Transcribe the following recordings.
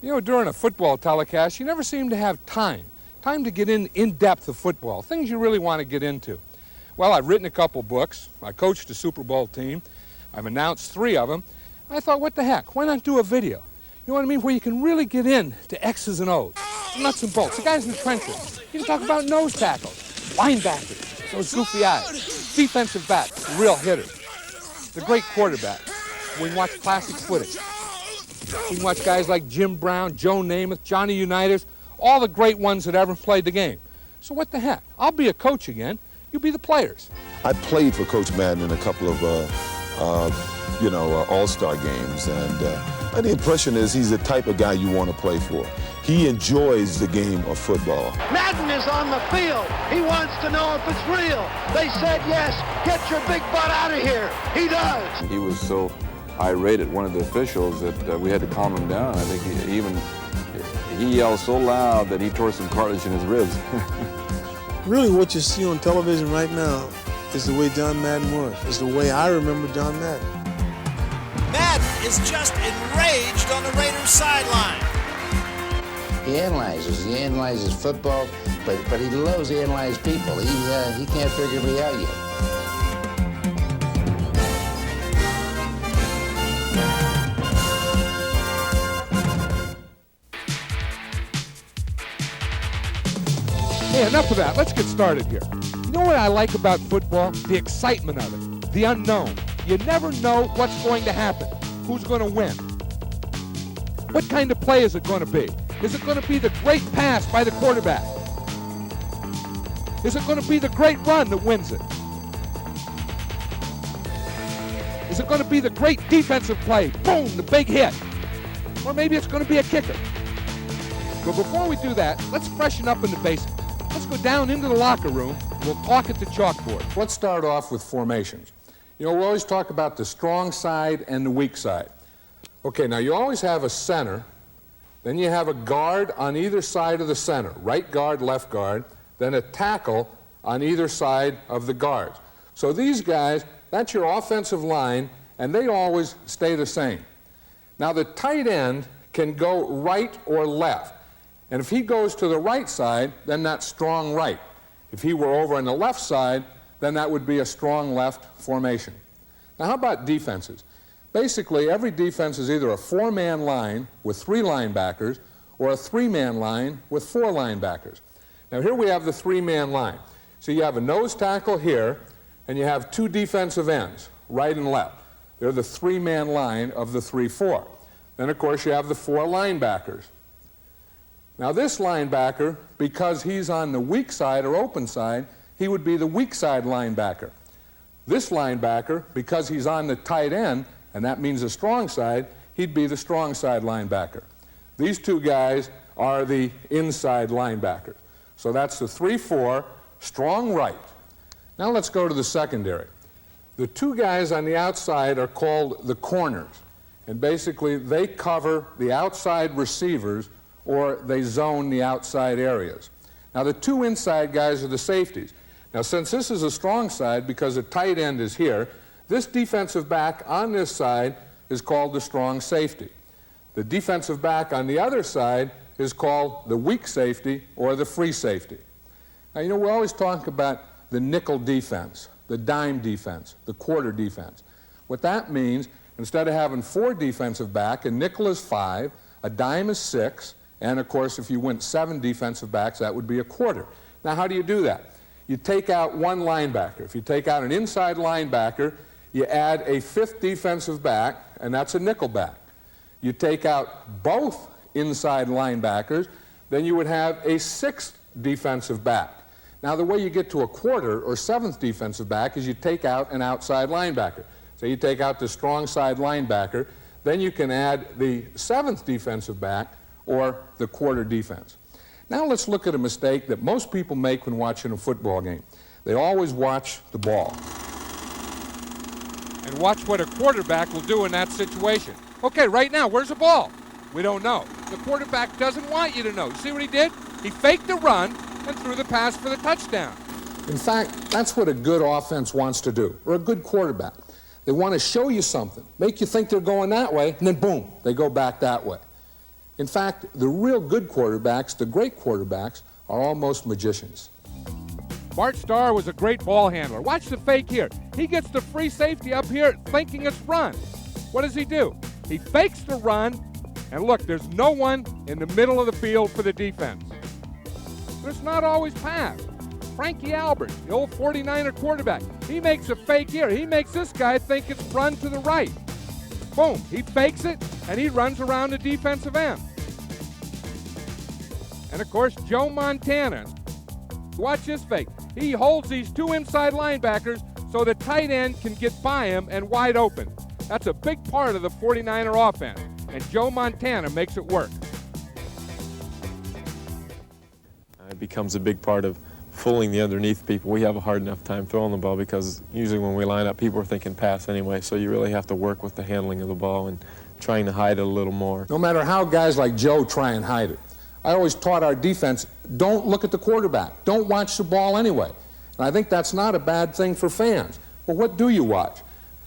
You know, during a football telecast, you never seem to have time to get in depth of football, things you really want to get into. Well, I've written a couple books. I coached a Super Bowl team. I've announced 3 of them. I thought, what the heck? Why not do a video? You know what I mean? Where you can really get into X's and O's, nuts and bolts. The guys in the trenches. You can talk about nose tackles, linebackers, those goofy eyes, defensive backs, real hitters, the great quarterback. We can watch classic footage. We can watch guys like Jim Brown, Joe Namath, Johnny Unitas, all the great ones that ever played the game. So what the heck? I'll be a coach again. You be the players. I played for Coach Madden in a couple of, all-star games, and the impression is he's the type of guy you want to play for. He enjoys the game of football. Madden is on the field. He wants to know if it's real. They said yes. Get your big butt out of here. He does. He was so irate at one of the officials that we had to calm him down. I think he yelled so loud that he tore some cartilage in his ribs. Really, what you see on television right now is the way John Madden was. It's the way I remember John Madden. Madden is just enraged on the Raiders sideline. He analyzes football, but he loves to analyze people. He can't figure me out yet. Hey, enough of that. Let's get started here. You know what I like about football? The excitement of it, the unknown. You never know what's going to happen, who's going to win. What kind of play is it going to be? Is it going to be the great pass by the quarterback? Is it going to be the great run that wins it? Is it going to be the great defensive play? Boom, the big hit. Or maybe it's going to be a kicker. But before we do that, let's freshen up in the basics. Let's go down into the locker room. We'll talk at the chalkboard. Let's start off with formations. You know, we always talk about the strong side and the weak side. Okay, now you always have a center. Then you have a guard on either side of the center, right guard, left guard, then a tackle on either side of the guards. So these guys, that's your offensive line, and they always stay the same. Now the tight end can go right or left. And if he goes to the right side, then that's strong right. If he were over on the left side, then that would be a strong left formation. Now how about defenses? Basically, every defense is either a 4-man line with 3 linebackers or a 3-man line with 4 linebackers. Now here we have the 3-man line. So you have a nose tackle here, and you have 2 defensive ends, right and left. They're the 3-man line of the 3-4. Then, of course, you have the 4 linebackers. Now this linebacker, because he's on the weak side or open side, he would be the weak side linebacker. This linebacker, because he's on the tight end, and that means the strong side, he'd be the strong side linebacker. These 2 guys are the inside linebackers. So that's the 3-4, strong right. Now let's go to the secondary. The 2 guys on the outside are called the corners. And basically they cover the outside receivers or they zone the outside areas. Now the 2 inside guys are the safeties. Now since this is a strong side because the tight end is here, this defensive back on this side is called the strong safety. The defensive back on the other side is called the weak safety or the free safety. Now you know we always talk about the nickel defense, the dime defense, the quarter defense. What that means, instead of having 4 defensive back, a nickel is 5, a dime is 6, and of course if you went 7 defensive backs, that would be a quarter. Now how do you do that? You take out 1 linebacker. If you take out an inside linebacker, you add a 5th defensive back, and that's a nickel back. You take out both inside linebackers, then you would have a 6th defensive back. Now the way you get to a quarter or 7th defensive back is you take out an outside linebacker. So you take out the strong side linebacker, then you can add the 7th defensive back or the quarter defense. Now let's look at a mistake that most people make when watching a football game. They always watch the ball. And watch what a quarterback will do in that situation. Okay, right now, where's the ball? We don't know. The quarterback doesn't want you to know. See what he did? He faked the run and threw the pass for the touchdown. In fact, that's what a good offense wants to do, or a good quarterback. They want to show you something, make you think they're going that way, and then boom, they go back that way. In fact, the real good quarterbacks, the great quarterbacks, are almost magicians. Bart Starr was a great ball handler. Watch the fake here. He gets the free safety up here thinking it's run. What does he do? He fakes the run, and look, there's no one in the middle of the field for the defense. There's not always pass. Frankie Albert, the old 49er quarterback, he makes a fake here. He makes this guy think it's run to the right. Boom, he fakes it, and he runs around the defensive end. And of course, Joe Montana. Watch this fake. He holds these two inside linebackers so the tight end can get by him and wide open. That's a big part of the 49er offense, and Joe Montana makes it work. It becomes a big part of fooling the underneath people. We have a hard enough time throwing the ball because usually when we line up, people are thinking pass anyway, so you really have to work with the handling of the ball and trying to hide it a little more. No matter how guys like Joe try and hide it, I always taught our defense, don't look at the quarterback. Don't watch the ball anyway. And I think that's not a bad thing for fans. Well, what do you watch?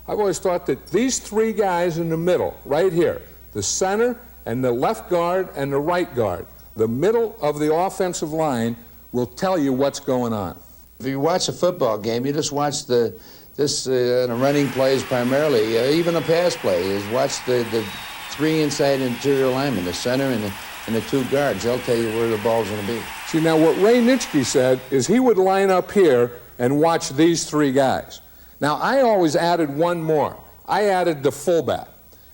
I've always thought that these three guys in the middle, right here, the center and the left guard and the right guard, the middle of the offensive line will tell you what's going on. If you watch a football game, you just watch the running plays primarily, even a pass play, is watch the three inside interior linemen, the center and the two guards. They'll tell you where the ball's going to be. See, now what Ray Nitschke said is he would line up here and watch these three guys. Now, I always added one more. I added the fullback.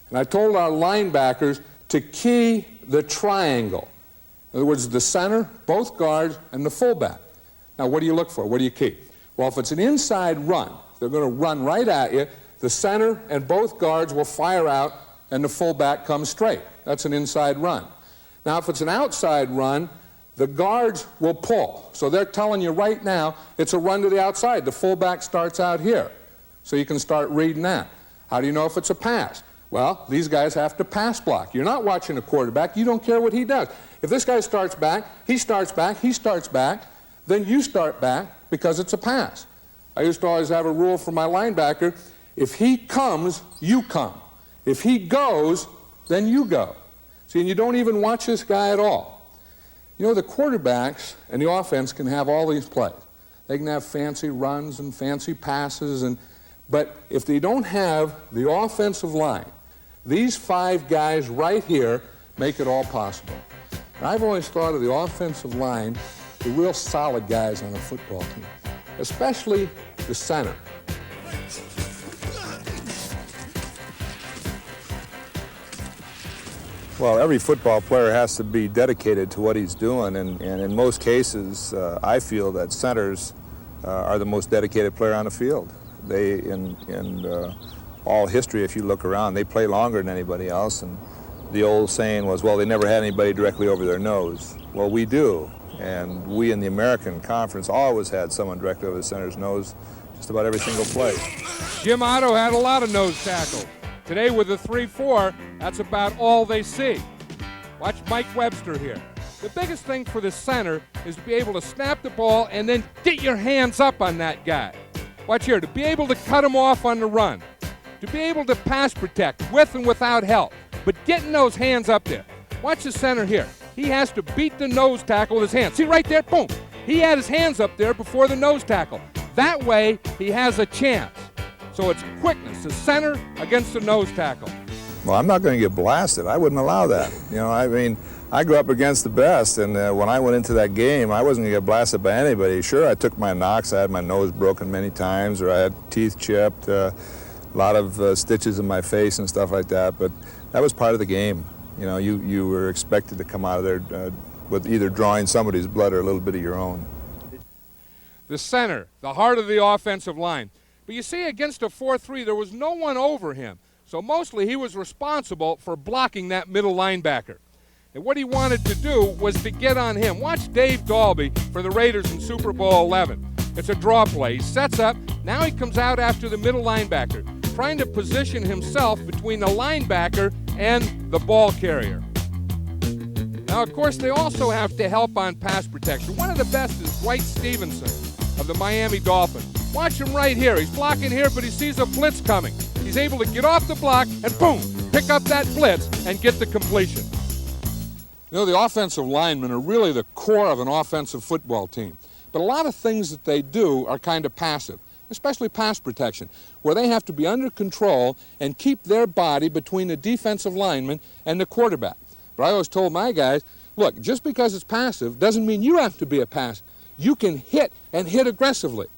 And I told our linebackers to key the triangle. In other words, the center, both guards, and the fullback. Now, what do you look for? What do you keep? Well, if it's an inside run, they're going to run right at you. The center and both guards will fire out, and the fullback comes straight. That's an inside run. Now, if it's an outside run, the guards will pull. So they're telling you right now it's a run to the outside. The fullback starts out here. So you can start reading that. How do you know if it's a pass? Well, these guys have to pass block. You're not watching a quarterback. You don't care what he does. If this guy starts back, he starts back, he starts back, then you start back because it's a pass. I used to always have a rule for my linebacker. If he comes, you come. If he goes, then you go. See, and you don't even watch this guy at all. You know, the quarterbacks and the offense can have all these plays. They can have fancy runs and fancy passes, but if they don't have the offensive line, these five guys right here make it all possible. And I've always thought of the offensive line, the real solid guys on a football team, especially the center. Well, every football player has to be dedicated to what he's doing, and in most cases, I feel that centers are the most dedicated player on the field. They, in all history, if you look around, they play longer than anybody else, and the old saying was, well, they never had anybody directly over their nose. Well, we do, and we in the American Conference always had someone directly over the center's nose just about every single play. Jim Otto had a lot of nose tackles. Today with the 3-4, that's about all they see. Watch Mike Webster here. The biggest thing for the center is to be able to snap the ball and then get your hands up on that guy. Watch here, to be able to cut him off on the run, to be able to pass protect with and without help, but getting those hands up there. Watch the center here. He has to beat the nose tackle with his hands. See right there, boom. He had his hands up there before the nose tackle. That way, he has a chance. So it's quickness, the center against the nose tackle. Well, I'm not going to get blasted. I wouldn't allow that. You know, I mean, I grew up against the best, and when I went into that game, I wasn't going to get blasted by anybody. Sure, I took my knocks. I had my nose broken many times, or I had teeth chipped, a lot of stitches in my face and stuff like that, but that was part of the game. You know, you were expected to come out of there with either drawing somebody's blood or a little bit of your own. The center, the heart of the offensive line. But you see, against a 4-3, there was no one over him. So mostly he was responsible for blocking that middle linebacker. And what he wanted to do was to get on him. Watch Dave Dalby for the Raiders in Super Bowl 11. It's a draw play. He sets up. Now he comes out after the middle linebacker, trying to position himself between the linebacker and the ball carrier. Now, of course, they also have to help on pass protection. One of the best is Dwight Stevenson of the Miami Dolphins. Watch him right here. He's blocking here, but he sees a blitz coming. He's able to get off the block and boom, pick up that blitz and get the completion. You know, the offensive linemen are really the core of an offensive football team. But a lot of things that they do are kind of passive, especially pass protection, where they have to be under control and keep their body between the defensive lineman and the quarterback. But I always told my guys, look, just because it's passive doesn't mean you have to be a pass. You can hit and hit aggressively.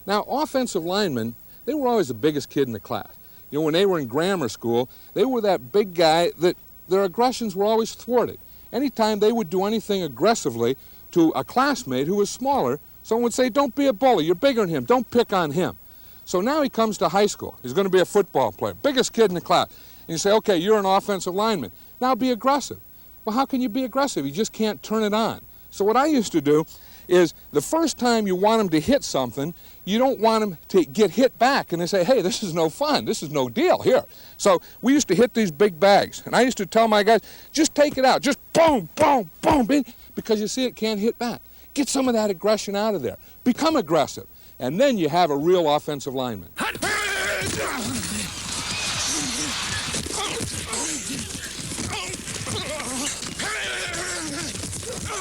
Now, offensive linemen, they were always the biggest kid in the class. You know, when they were in grammar school, they were that big guy that their aggressions were always thwarted. Anytime they would do anything aggressively to a classmate who was smaller, someone would say, don't be a bully, you're bigger than him, don't pick on him. So now he comes to high school. He's going to be a football player, biggest kid in the class. And you say, okay, you're an offensive lineman. Now be aggressive. Well, how can you be aggressive? You just can't turn it on. So what I used to do is the first time you want him to hit something, you don't want him to get hit back. And they say, hey, this is no fun. This is no deal here. So we used to hit these big bags. And I used to tell my guys, just take it out. Just boom, boom, boom. Because you see, it can't hit back. Get some of that aggression out of there. Become aggressive. And then you have a real offensive lineman.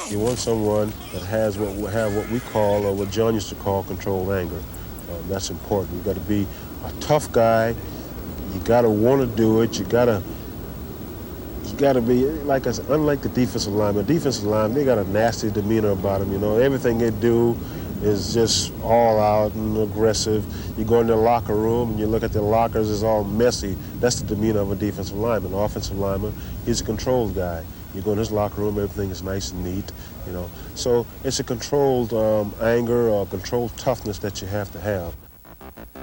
You want someone that has what we call, or what John used to call, controlled anger. That's important. You got to be a tough guy. You got to want to do it. You got to be like us. Unlike the defensive lineman, they got a nasty demeanor about them. You know, everything they do is just all out and aggressive. You go in the locker room and you look at the lockers, it's all messy. That's the demeanor of a defensive lineman. An offensive lineman, he's a controlled guy. You go in his locker room, everything is nice and neat, you know. So it's a controlled anger or controlled toughness that you have to have.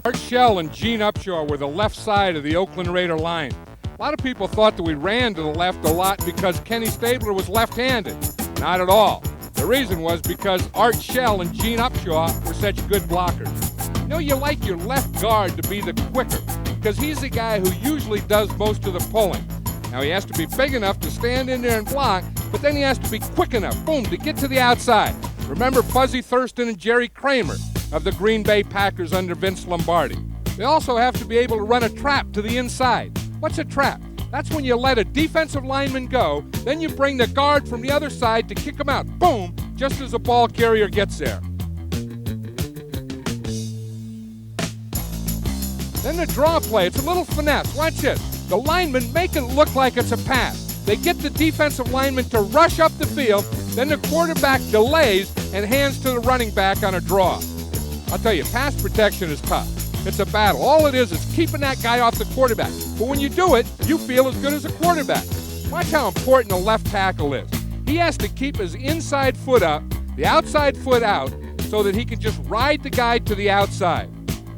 Art Shell and Gene Upshaw were the left side of the Oakland Raider line. A lot of people thought that we ran to the left a lot because Kenny Stabler was left-handed. Not at all. The reason was because Art Shell and Gene Upshaw were such good blockers. You know, you like your left guard to be the quicker because he's the guy who usually does most of the pulling. Now, he has to be big enough to stand in there and block, but then he has to be quick enough, boom, to get to the outside. Remember Fuzzy Thurston and Jerry Kramer of the Green Bay Packers under Vince Lombardi. They also have to be able to run a trap to the inside. What's a trap? That's when you let a defensive lineman go, then you bring the guard from the other side to kick him out, boom, just as the ball carrier gets there. Then the draw play, it's a little finesse. Watch this. The linemen make it look like it's a pass. They get the defensive lineman to rush up the field, then the quarterback delays and hands to the running back on a draw. I'll tell you, pass protection is tough. It's a battle. All it is keeping that guy off the quarterback. But when you do it, you feel as good as a quarterback. Watch how important a left tackle is. He has to keep his inside foot up, the outside foot out, so that he can just ride the guy to the outside.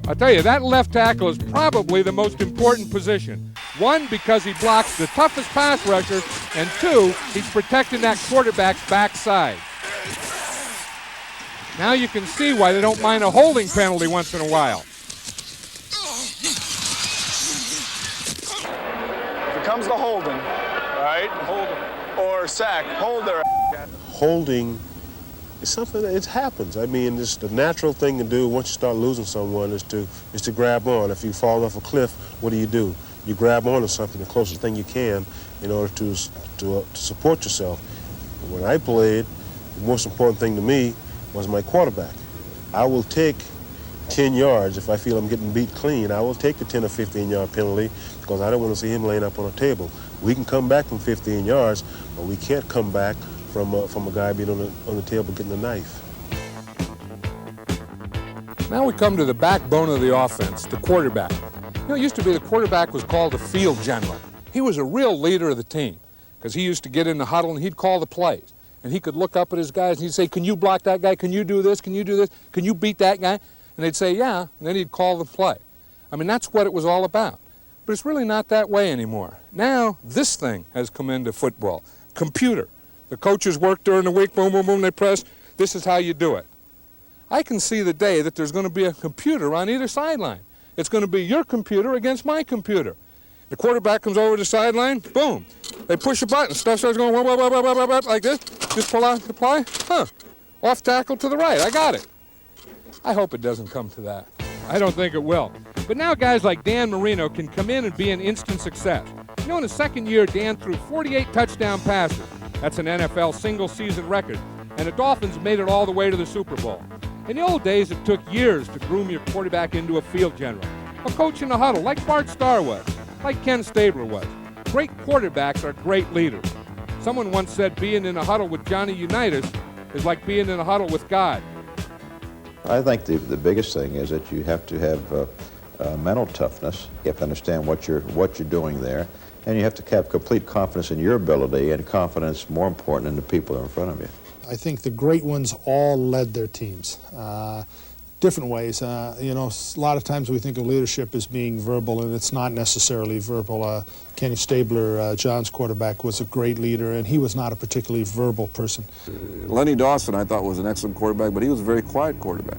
I'll tell you, that left tackle is probably the most important position. One, because he blocks the toughest pass rusher, and two, he's protecting that quarterback's backside. Now you can see why they don't mind a holding penalty once in a while. If it comes to holding, right? Hold or sack, hold their Holding is something that it happens. I mean, it's the natural thing to do once you start losing someone is to grab on. If you fall off a cliff, what do? You grab onto something, the closest thing you can, in order to support yourself. When I played, the most important thing to me was my quarterback. I will take 10 yards if I feel I'm getting beat clean. I will take the 10 or 15-yard penalty because I don't want to see him laying up on a table. We can come back from 15 yards, but we can't come back from a guy being on the table getting a knife. Now we come to the backbone of the offense, the quarterback. You know, it used to be the quarterback was called a field general. He was a real leader of the team because he used to get in the huddle and he'd call the plays. And he could look up at his guys and he'd say, can you block that guy? Can you do this? Can you do this? Can you beat that guy? And they'd say, yeah, and then he'd call the play. I mean, that's what it was all about. But it's really not that way anymore. Now, this thing has come into football. Computer. The coaches work during the week, boom, boom, boom, they press. This is how you do it. I can see the day that there's going to be a computer on either sideline. It's going to be your computer against my computer. The quarterback comes over the sideline, boom. They push a button, stuff starts going like this. Just pull out the play, off tackle to the right, I got it. I hope it doesn't come to that. I don't think it will. But now guys like Dan Marino can come in and be an instant success. You know, in his second year, Dan threw 48 touchdown passes. That's an NFL single-season record, and the Dolphins made it all the way to the Super Bowl. In the old days, it took years to groom your quarterback into a field general, a coach in the huddle like Bart Starr was, like Ken Stabler was. Great quarterbacks are great leaders. Someone once said being in a huddle with Johnny Unitas is like being in a huddle with God. I think the biggest thing is that you have to have mental toughness. You have to understand what you're doing there, and you have to have complete confidence in your ability, and confidence, more important, in the people that are in front of you. I think the great ones all led their teams. Different ways. You know, a lot of times we think of leadership as being verbal, and it's not necessarily verbal. Kenny Stabler, John's quarterback, was a great leader, and he was not a particularly verbal person. Lenny Dawson, I thought, was an excellent quarterback, but he was a very quiet quarterback.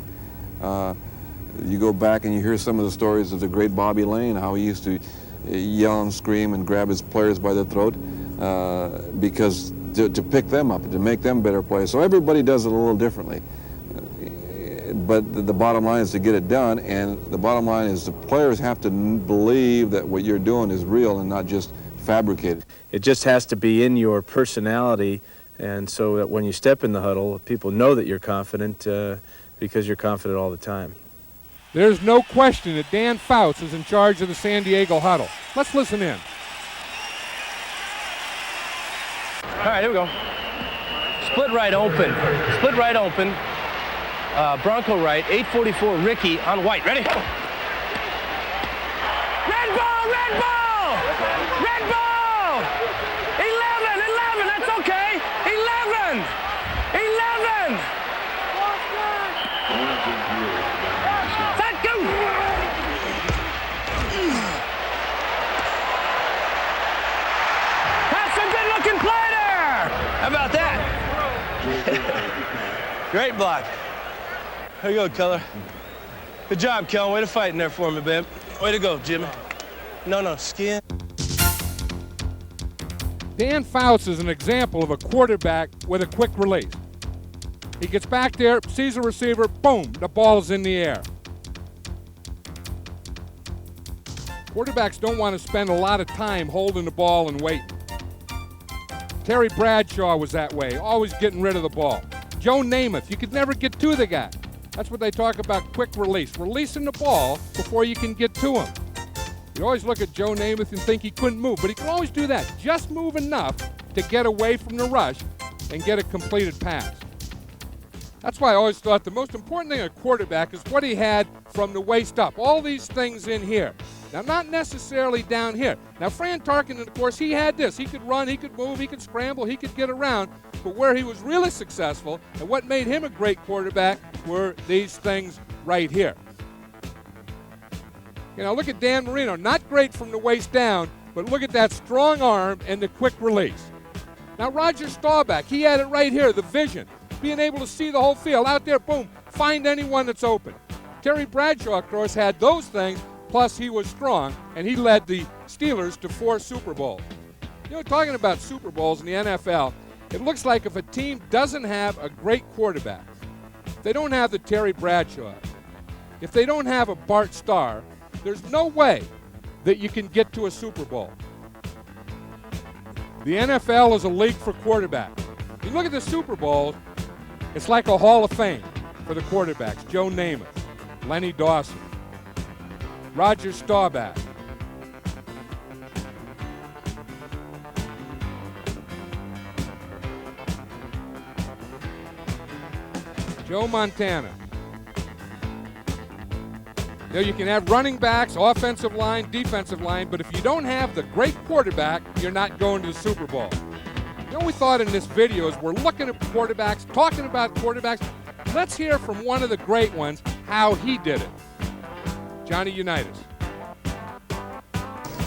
You go back and you hear some of the stories of the great Bobby Lane, how he used to yell and scream and grab his players by the throat because to pick them up, to make them better players. So everybody does it a little differently. But the bottom line is to get it done, and the bottom line is the players have to believe that what you're doing is real and not just fabricated. It just has to be in your personality, and so that when you step in the huddle, people know that you're confident because you're confident all the time. There's no question that Dan Fouts is in charge of the San Diego huddle. Let's listen in. All right, here we go. Split right open. Split right open. Bronco right, 844 Ricky on White. Ready? Red ball, red ball! Red ball! 11, that's okay. 11! Set, go! That's a good looking play there! How about that? Great block. There you go, Keller. Good job, Kel. Way to fight in there for me, babe. Way to go, Jimmy. No, skin. Dan Fouts is an example of a quarterback with a quick release. He gets back there, sees a receiver, boom, the ball's in the air. Quarterbacks don't want to spend a lot of time holding the ball and waiting. Terry Bradshaw was that way, always getting rid of the ball. Joe Namath, you could never get to the guy. That's what they talk about, quick release, releasing the ball before you can get to him. You always look at Joe Namath and think he couldn't move, but he can always do that, just move enough to get away from the rush and get a completed pass. That's why I always thought the most important thing in a quarterback is what he had from the waist up, all these things in here. Now, not necessarily down here. Now, Fran Tarkenton, of course, he had this. He could run, he could move, he could scramble, he could get around. But where he was really successful and what made him a great quarterback were these things right here. You know, look at Dan Marino. Not great from the waist down, but look at that strong arm and the quick release. Now, Roger Staubach, he had it right here, the vision. Being able to see the whole field. Out there, boom, find anyone that's open. Terry Bradshaw, of course, had those things, plus he was strong, and he led the Steelers to 4 Super Bowls. You know, talking about Super Bowls in the NFL, it looks like if a team doesn't have a great quarterback, if they don't have the Terry Bradshaw, if they don't have a Bart Starr, there's no way that you can get to a Super Bowl. The NFL is a league for quarterbacks. You look at the Super Bowls, it's like a Hall of Fame for the quarterbacks. Joe Namath, Lenny Dawson, Roger Staubach. Joe Montana. You know, you can have running backs, offensive line, defensive line, but if you don't have the great quarterback, you're not going to the Super Bowl. You know, we thought in this video is we're looking at quarterbacks, talking about quarterbacks. Let's hear from one of the great ones how he did it. Johnny Unitas.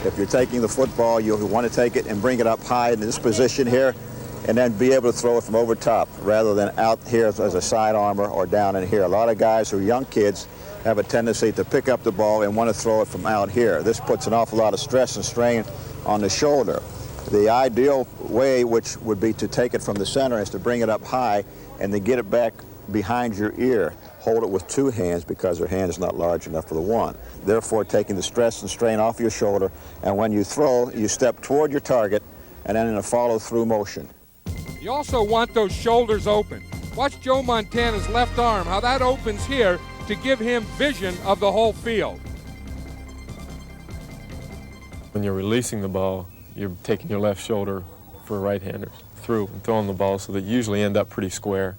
If you're taking the football, you'll want to take it and bring it up high in this position here, and then be able to throw it from over top rather than out here as a side armor or down in here. A lot of guys who are young kids have a tendency to pick up the ball and want to throw it from out here. This puts an awful lot of stress and strain on the shoulder. The ideal way, which would be to take it from the center, is to bring it up high and then get it back behind your ear. Hold it with 2 hands because your hand is not large enough for the one. Therefore, taking the stress and strain off your shoulder, and when you throw, you step toward your target and then in a follow-through motion. You also want those shoulders open. Watch Joe Montana's left arm, how that opens here to give him vision of the whole field. When you're releasing the ball, you're taking your left shoulder for right-handers through and throwing the ball, so they usually end up pretty square.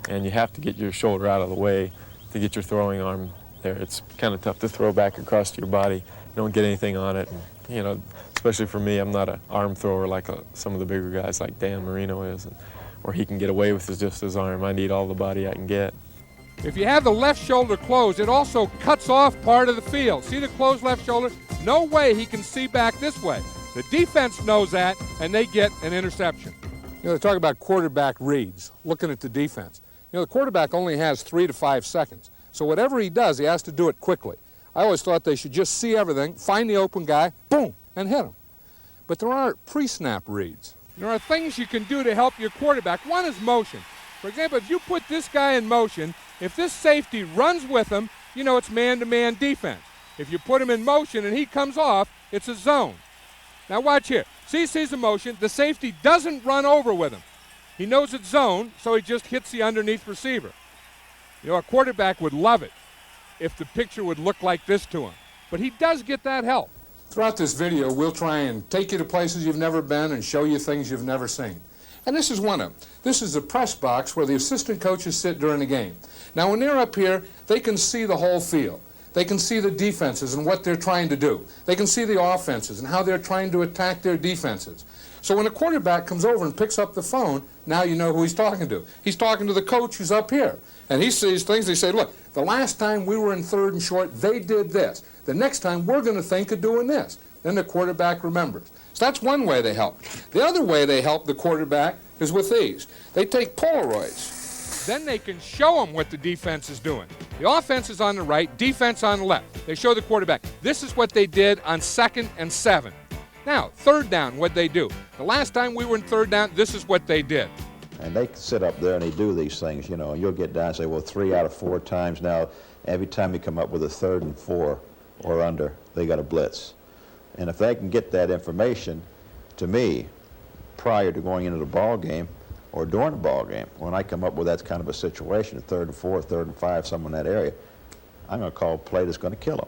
And you have to get your shoulder out of the way to get your throwing arm there. It's kind of tough to throw back across your body. You don't get anything on it. And, you know, especially for me, I'm not an arm thrower like some of the bigger guys like Dan Marino is, or he can get away with just his arm. I need all the body I can get. If you have the left shoulder closed, it also cuts off part of the field. See the closed left shoulder? No way he can see back this way. The defense knows that, and they get an interception. You know, they talk about quarterback reads, looking at the defense. You know, the quarterback only has 3 to 5 seconds. So whatever he does, he has to do it quickly. I always thought they should just see everything, find the open guy, boom, and hit him. But there aren't pre-snap reads. There are things you can do to help your quarterback. One is motion. For example, if you put this guy in motion, if this safety runs with him, you know it's man-to-man defense. If you put him in motion and he comes off, it's a zone. Now watch here. See, he sees the motion. The safety doesn't run over with him. He knows it's zone, so he just hits the underneath receiver. You know, a quarterback would love it if the picture would look like this to him. But he does get that help. Throughout this video, we'll try and take you to places you've never been and show you things you've never seen. And this is one of them. This is the press box where the assistant coaches sit during the game. Now, when they're up here, they can see the whole field. They can see the defenses and what they're trying to do. They can see the offenses and how they're trying to attack their defenses. So when a quarterback comes over and picks up the phone, now you know who he's talking to. He's talking to the coach who's up here. And he sees things, they say, look, the last time we were in 3rd and short, they did this. The next time, we're going to think of doing this. Then the quarterback remembers. So that's one way they help. The other way they help the quarterback is with these. They take Polaroids. Then they can show them what the defense is doing. The offense is on the right, defense on the left. They show the quarterback, this is what they did on 2nd and 7. Now, 3rd down, what'd they do? The last time we were in 3rd down, this is what they did. And they sit up there and they do these things, you know, and you'll get down and say, well, 3 out of 4 times now, every time you come up with a 3rd and 4 or under, they got a blitz. And if they can get that information to me prior to going into the ball game or during the ball game, when I come up with that kind of a situation, 3rd and 4, 3rd and 5, somewhere in that area, I'm going to call a play that's going to kill them.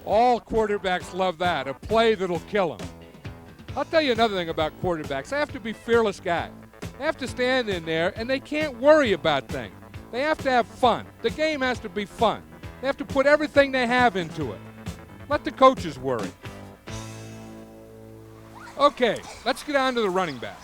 All quarterbacks love that, a play that'll kill them. I'll tell you another thing about quarterbacks. They have to be fearless guys. They have to stand in there, and they can't worry about things. They have to have fun. The game has to be fun. They have to put everything they have into it. Let the coaches worry. Okay, let's get on to the running backs.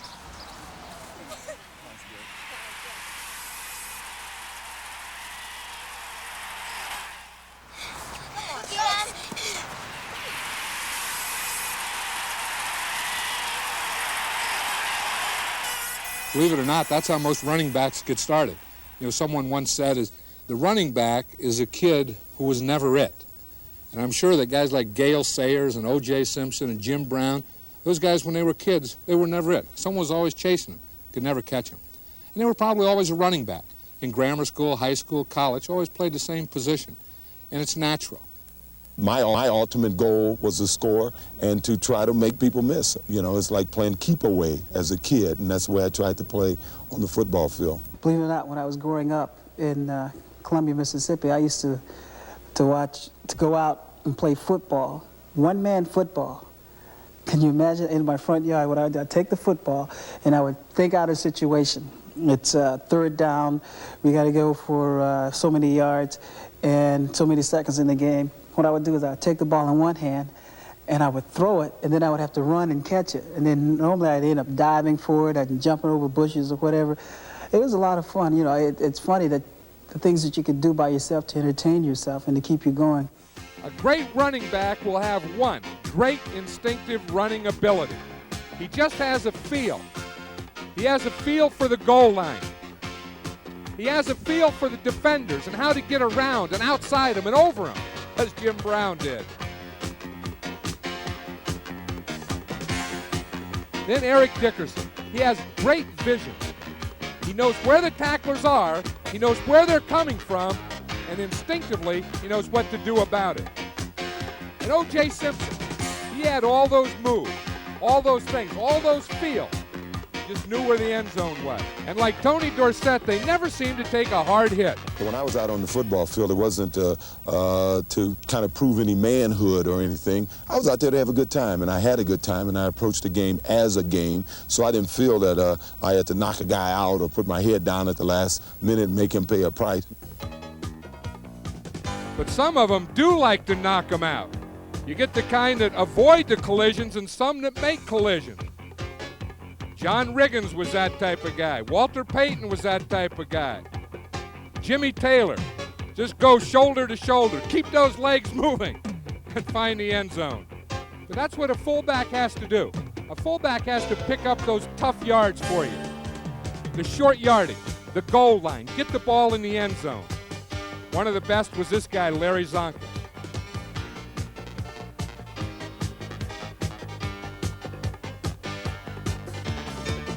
Believe it or not, that's how most running backs get started. You know, someone once said the running back is a kid who was never it. And I'm sure that guys like Gale Sayers and O.J. Simpson and Jim Brown, those guys, when they were kids, they were never it. Someone was always chasing them, could never catch them. And they were probably always a running back. In grammar school, high school, college, always played the same position. And it's natural. My ultimate goal was to score and to try to make people miss. You know, it's like playing keep away as a kid, and that's the way I tried to play on the football field. Believe it or not, when I was growing up in Columbia, Mississippi, I used to go out and play football, one-man football. Can you imagine in my front yard, I'd take the football and I would think out a situation. It's 3rd down, we got to go for so many yards and so many seconds in the game. What I would do is I'd take the ball in one hand and I would throw it, and then I would have to run and catch it. And then normally I'd end up diving for it, I'd jumping over bushes or whatever. It was a lot of fun. You know, it's funny that the things that you could do by yourself to entertain yourself and to keep you going. A great running back will have one great instinctive running ability. He just has a feel. He has a feel for the goal line. He has a feel for the defenders and how to get around and outside them and over them, as Jim Brown did. Then Eric Dickerson. He has great vision. He knows where the tacklers are, he knows where they're coming from, and instinctively, he knows what to do about it. And O.J. Simpson, he had all those moves, all those things, all those feels. He just knew where the end zone was. And like Tony Dorsett, they never seemed to take a hard hit. When I was out on the football field, it wasn't to kind of prove any manhood or anything. I was out there to have a good time, and I had a good time, and I approached the game as a game, so I didn't feel that I had to knock a guy out or put my head down at the last minute and make him pay a price. But some of them do like to knock them out. You get the kind that avoid the collisions and some that make collisions. John Riggins was that type of guy. Walter Payton was that type of guy. Jimmy Taylor, just go shoulder to shoulder. Keep those legs moving and find the end zone. But that's what a fullback has to do. A fullback has to pick up those tough yards for you. The short yardage, the goal line, get the ball in the end zone. One of the best was this guy, Larry Zonka.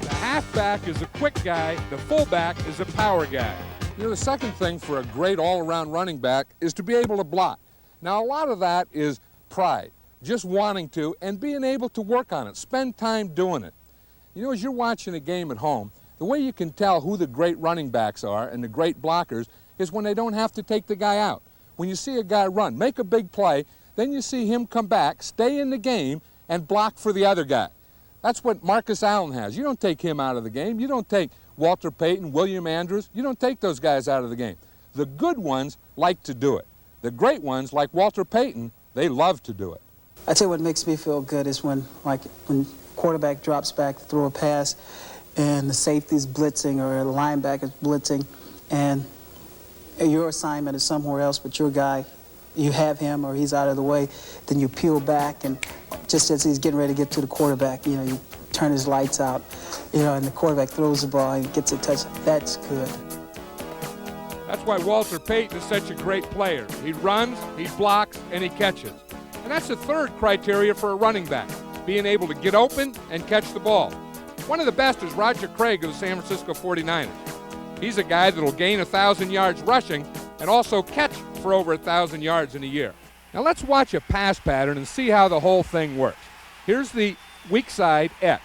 The halfback is a quick guy, the fullback is a power guy. You know, the second thing for a great all-around running back is to be able to block. Now, a lot of that is pride, just wanting to and being able to work on it, spend time doing it. You know, as you're watching a game at home, the way you can tell who the great running backs are and the great blockers is when they don't have to take the guy out. When you see a guy run, make a big play, then you see him come back, stay in the game, and block for the other guy. That's what Marcus Allen has. You don't take him out of the game. You don't take Walter Payton, William Andrews. You don't take those guys out of the game. The good ones like to do it. The great ones, like Walter Payton, they love to do it. I tell you what makes me feel good is when quarterback drops back to throw a pass and the safety's blitzing or the linebacker's blitzing and your assignment is somewhere else, but your guy, you have him or he's out of the way, then you peel back and just as he's getting ready to get to the quarterback, you know, you turn his lights out, you know, and the quarterback throws the ball and gets a touch. That's good. That's why Walter Payton is such a great player. He runs, he blocks, and he catches. And that's the third criteria for a running back, being able to get open and catch the ball. One of the best is Roger Craig of the San Francisco 49ers. He's a guy that'll gain 1,000 yards rushing and also catch for over 1,000 yards in a year. Now let's watch a pass pattern and see how the whole thing works. Here's the weak side X.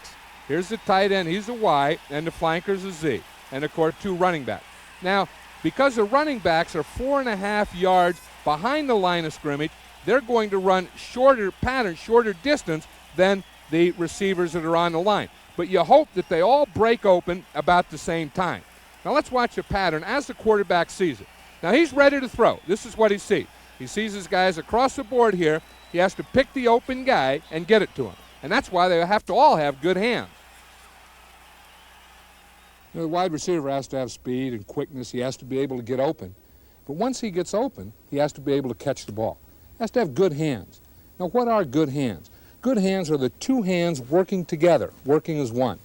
Here's the tight end, he's a Y, and the flanker's a Z. And of course, 2 running backs. Now, because the running backs are 4.5 yards behind the line of scrimmage, they're going to run shorter pattern, shorter distance than the receivers that are on the line. But you hope that they all break open about the same time. Now let's watch a pattern as the quarterback sees it. Now he's ready to throw. This is what he sees. He sees his guys across the board here. He has to pick the open guy and get it to him. And that's why they have to all have good hands. You know, the wide receiver has to have speed and quickness. He has to be able to get open. But once he gets open, he has to be able to catch the ball. He has to have good hands. Now what are good hands? Good hands are the 2 hands working together, working as one.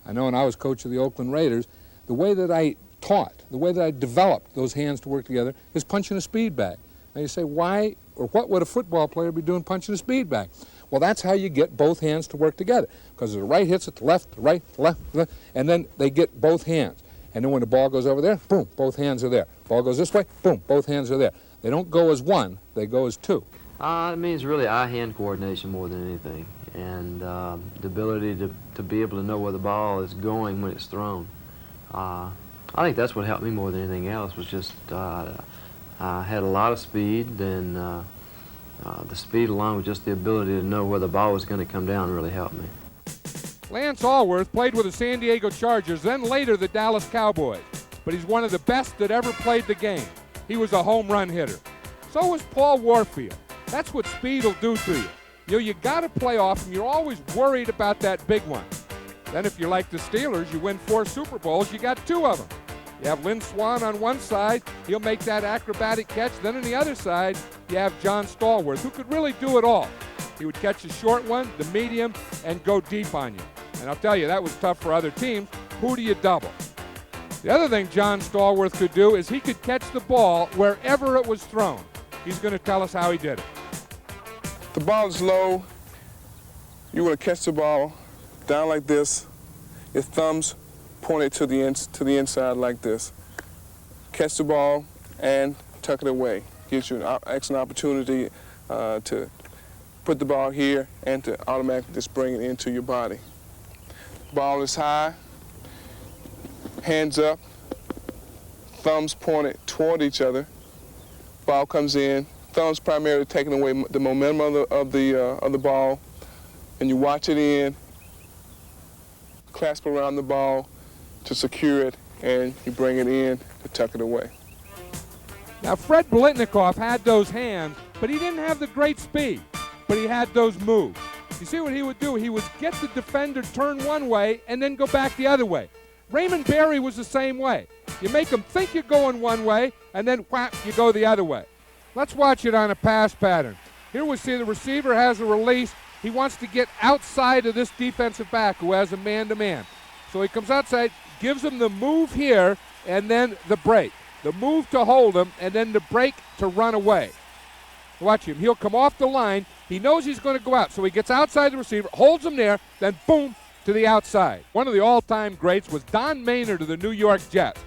I know when I was coach of the Oakland Raiders, the way that I taught, the way that I developed those hands to work together is punching a speed bag. Now you say, why or what would a football player be doing punching a speed bag? Well, that's how you get both hands to work together, because the right hits at the left, the right, the left, and then they get both hands. And then when the ball goes over there, boom, both hands are there. Ball goes this way, boom, both hands are there. They don't go as one, they go as 2. It means really eye-hand coordination more than anything, and the ability to be able to know where the ball is going when it's thrown. I think that's what helped me more than anything else, was just I had a lot of speed, and the speed along with just the ability to know where the ball was going to come down really helped me. Lance Allworth played with the San Diego Chargers, then later the Dallas Cowboys. But he's one of the best that ever played the game. He was a home run hitter. So was Paul Warfield. That's what speed will do to you. You know, you got to play off him. You're always worried about that big one. Then if you're like the Steelers, you win 4 Super Bowls, you got 2 of them. You have Lynn Swann on one side, he'll make that acrobatic catch. Then on the other side, you have John Stallworth, who could really do it all. He would catch the short one, the medium, and go deep on you. And I'll tell you, that was tough for other teams. Who do you double? The other thing John Stallworth could do is he could catch the ball wherever it was thrown. He's going to tell us how he did it. The ball is low. You want to catch the ball down like this. Your thumbs pointed to the inside like this. Catch the ball and tuck it away. Gives you an excellent opportunity to put the ball here and to automatically just bring it into your body. Ball is high, hands up, thumbs pointed toward each other. Ball comes in, thumbs primarily taking away the momentum of the ball, and you watch it in, clasp around the ball to secure it, and you bring it in to tuck it away. Now, Fred Biletnikoff had those hands, but he didn't have the great speed, but he had those moves. You see what he would do? He would get the defender turn one way and then go back the other way. Raymond Berry was the same way. You make him think you're going one way, and then whap, you go the other way. Let's watch it on a pass pattern. Here we see the receiver has a release. He wants to get outside of this defensive back who has a man-to-man. So he comes outside, gives him the move here, and then the break. The move to hold him, and then the break to run away. Watch him. He'll come off the line. He knows he's going to go out, so he gets outside the receiver, holds him there, then boom, to the outside. One of the all-time greats was Don Maynard of the New York Jets.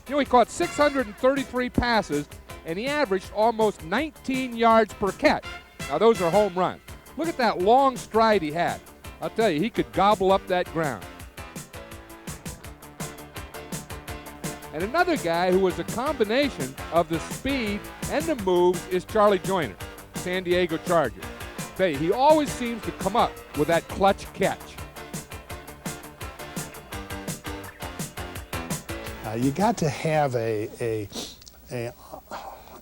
You know, he caught 633 passes, and he averaged almost 19 yards per catch. Now, those are home runs. Look at that long stride he had. I'll tell you, he could gobble up that ground. And another guy who was a combination of the speed and the moves is Charlie Joyner, San Diego Chargers. He always seems to come up with that clutch catch. You got to have an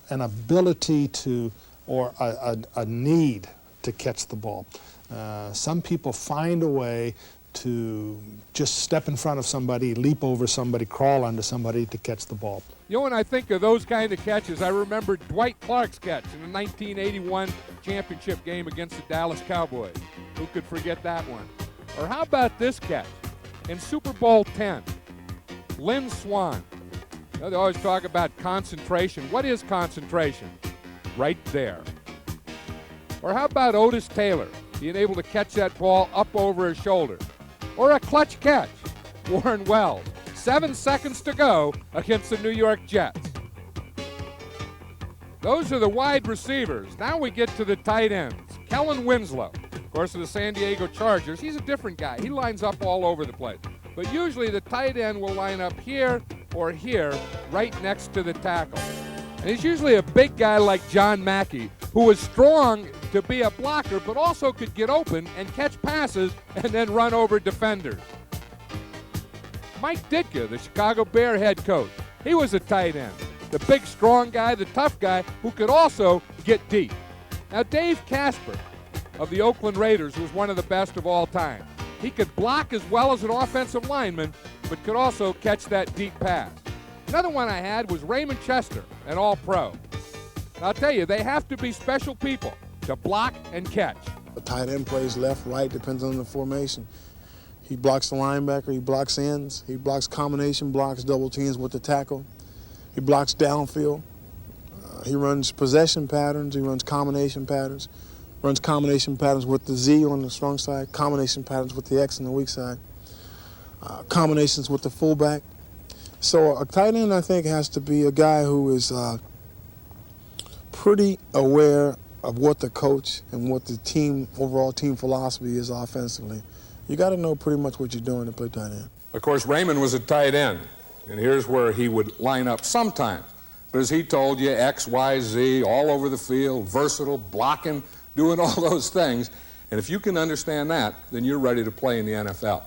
ability to, or a need to catch the ball. Some people find a way to just step in front of somebody, leap over somebody, crawl under somebody to catch the ball. You know, when I think of those kind of catches, I remember Dwight Clark's catch in the 1981 championship game against the Dallas Cowboys. Who could forget that one? Or how about this catch in Super Bowl X? Lynn Swann. You know, they always talk about concentration. What is concentration? Right there. Or how about Otis Taylor being able to catch that ball up over his shoulder? Or a clutch catch, Warren Wells. 7 seconds to go against the New York Jets. Those are the wide receivers. Now we get to the tight ends. Kellen Winslow, of course, of the San Diego Chargers. He's a different guy. He lines up all over the place. But usually the tight end will line up here or here, right next to the tackle. And he's usually a big guy like John Mackey, who was strong to be a blocker, but also could get open and catch passes and then run over defenders. Mike Ditka, the Chicago Bear head coach, he was a tight end. The big, strong guy, the tough guy, who could also get deep. Now, Dave Casper of the Oakland Raiders was one of the best of all time. He could block as well as an offensive lineman, but could also catch that deep pass. Another one I had was Raymond Chester, an All-Pro. I'll tell you, they have to be special people to block and catch. A tight end plays left, right, depends on the formation. He blocks the linebacker, he blocks ends, he blocks combination blocks, double teams with the tackle. He blocks downfield. He runs possession patterns, he runs combination patterns. Runs combination patterns with the Z on the strong side, combination patterns with the X on the weak side, combinations with the fullback. So a tight end, I think, has to be a guy who is pretty aware of what the coach and what the team, overall team philosophy is offensively. You got to know pretty much what you're doing to play tight end. Of course, Raymond was a tight end, and here's where he would line up sometimes. But as he told you, X, Y, Z, all over the field, versatile, blocking, doing all those things. And if you can understand that, then you're ready to play in the NFL.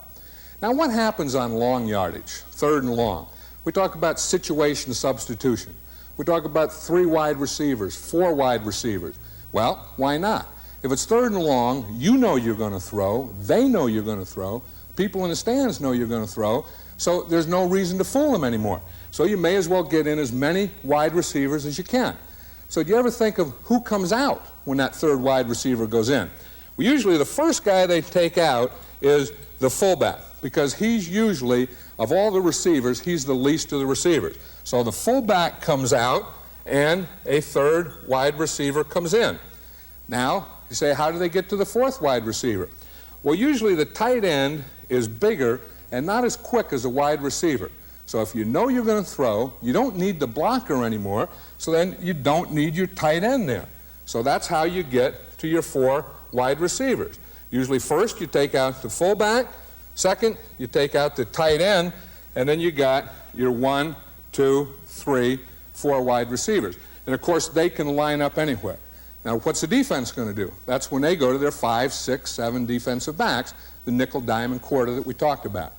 Now, what happens on long yardage, third and long? We talk about situation substitution. We talk about 3 wide receivers, 4 wide receivers. Well, why not? If it's third and long, you know you're going to throw. They know you're going to throw. People in the stands know you're going to throw. So there's no reason to fool them anymore. So you may as well get in as many wide receivers as you can. So do you ever think of who comes out when that third wide receiver goes in? Well, usually the first guy they take out is the fullback, because he's usually, of all the receivers, he's the least of the receivers. So the fullback comes out and a third wide receiver comes in. Now, you say, how do they get to the fourth wide receiver? Well, usually the tight end is bigger and not as quick as a wide receiver. So if you know you're going to throw, you don't need the blocker anymore, so then you don't need your tight end there. So that's how you get to your 4 wide receivers. Usually first you take out the fullback, Second, you take out the tight end, and then you got your 1, 2, 3, 4 wide receivers. And of course, they can line up anywhere. Now, what's the defense going to do? That's when they go to their 5, 6, 7 defensive backs, the nickel, dime, and quarter that we talked about.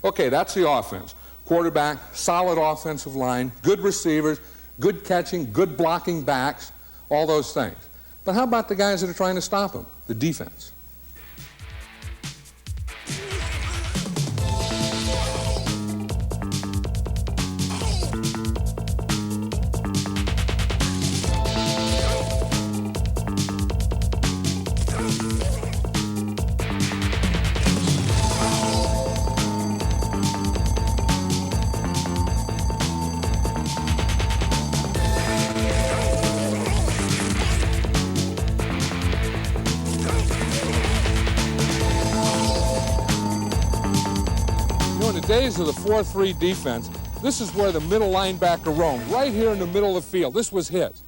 Okay, that's the offense. Quarterback, solid offensive line, good receivers, good catching, good blocking backs, all those things. But how about the guys that are trying to stop them? The defense. Days of the 4-3 defense, this is where the middle linebacker roamed, right here in the middle of the field. This was his.